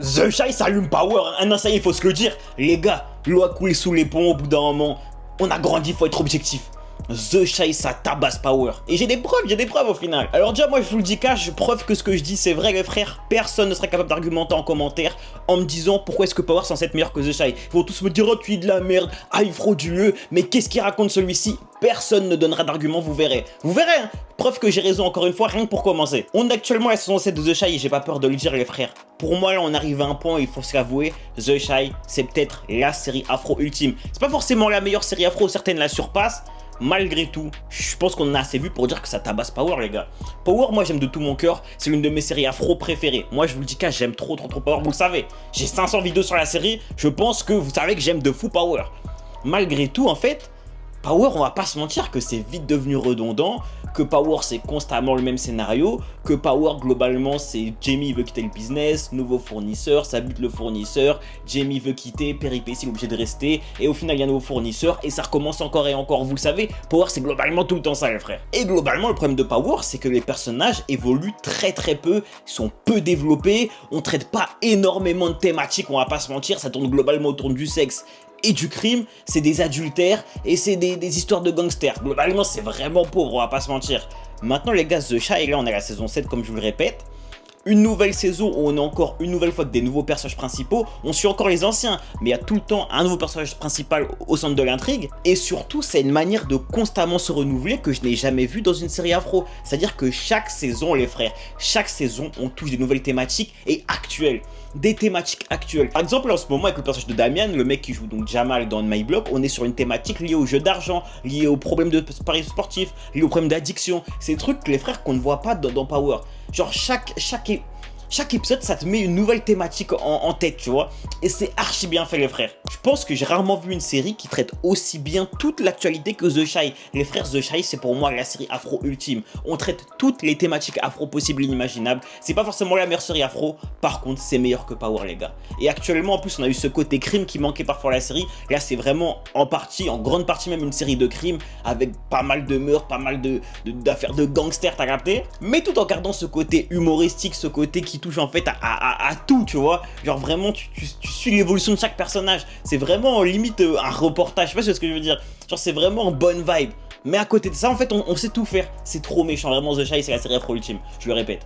The Shy s'allume Power, ah non ça y est, il faut se le dire. Les gars, l'eau a coulé sous les ponts au bout d'un moment. On a grandi, faut être objectif. The Shy ça tabasse Power. Et j'ai des preuves au final. Alors déjà moi je vous le dis cash, preuve que ce que je dis c'est vrai les frères. Personne ne serait capable d'argumenter en commentaire en me disant pourquoi est-ce que Power est censé être meilleur que The Shy. Ils vont tous me dire oh tu es de la merde, ah il est frauduleux, mais qu'est-ce qu'il raconte celui-ci? Personne ne donnera d'argument, vous verrez. Vous verrez hein. Preuve que j'ai raison encore une fois, rien que pour commencer. On est actuellement à la saison 7 de The Shy et j'ai pas peur de le dire les frères. Pour moi là on arrive à un point, il faut se l'avouer, The Shy c'est peut-être la série afro ultime. C'est pas forcément la meilleure série afro, certaines la surpassent. Malgré tout, je pense qu'on en a assez vu pour dire que ça tabasse Power les gars. Power moi j'aime de tout mon cœur, c'est l'une de mes séries afro préférées. Moi je vous le dis qu'à j'aime trop Power, vous le savez. J'ai 500 vidéos sur la série, je pense que vous savez que j'aime de fou Power. Malgré tout en fait, Power, on va pas se mentir que c'est vite devenu redondant, que Power c'est constamment le même scénario, que Power globalement c'est Jamie veut quitter le business, nouveau fournisseur, ça bute le fournisseur, Jamie veut quitter, péripétie il est obligé de rester, et au final il y a un nouveau fournisseur, et ça recommence encore et encore, vous le savez, Power c'est globalement tout le temps ça les frères. Et globalement le problème de Power c'est que les personnages évoluent très peu, ils sont peu développés, on traite pas énormément de thématiques, on va pas se mentir, ça tourne globalement autour du sexe et du crime, c'est des adultères et c'est des histoires de gangsters. Globalement, c'est vraiment pauvre, on va pas se mentir. Maintenant, les gars, The Shy, là, on est à la saison 7, comme je vous le répète. Une nouvelle saison où on a encore une nouvelle fois des nouveaux personnages principaux, on suit encore les anciens, mais il y a tout le temps un nouveau personnage principal au centre de l'intrigue, et surtout c'est une manière de constamment se renouveler que je n'ai jamais vu dans une série afro, c'est-à-dire que chaque saison les frères, chaque saison on touche des nouvelles thématiques et actuelles, des thématiques actuelles. Par exemple en ce moment avec le personnage de Damian, le mec qui joue donc Jamal dans My Block, on est sur une thématique liée au jeu d'argent, liée aux problèmes de paris sportifs, liée aux problèmes d'addiction, c'est des trucs les frères qu'on ne voit pas dans Power. Genre chaque épisode ça te met une nouvelle thématique en tête tu vois, et c'est archi bien fait les frères. Je pense que j'ai rarement vu une série qui traite aussi bien toute l'actualité que The Shy. Les frères, The Shy c'est pour moi la série afro ultime, on traite toutes les thématiques afro possibles et inimaginables. C'est pas forcément la meilleure série afro, par contre c'est meilleur que Power les gars. Et actuellement en plus on a eu ce côté crime qui manquait parfois à la série, là c'est vraiment en grande partie même une série de crimes avec pas mal de meurtres, pas mal d'affaires de gangsters, t'as capté, mais tout en gardant ce côté humoristique, ce côté qui touche en fait à tout tu vois, genre vraiment tu suis l'évolution de chaque personnage, c'est vraiment limite un reportage, je sais pas ce que je veux dire, genre c'est vraiment en bonne vibe, mais à côté de ça en fait on sait tout faire, c'est trop méchant, vraiment The Shy c'est la série afro ultime, je le répète.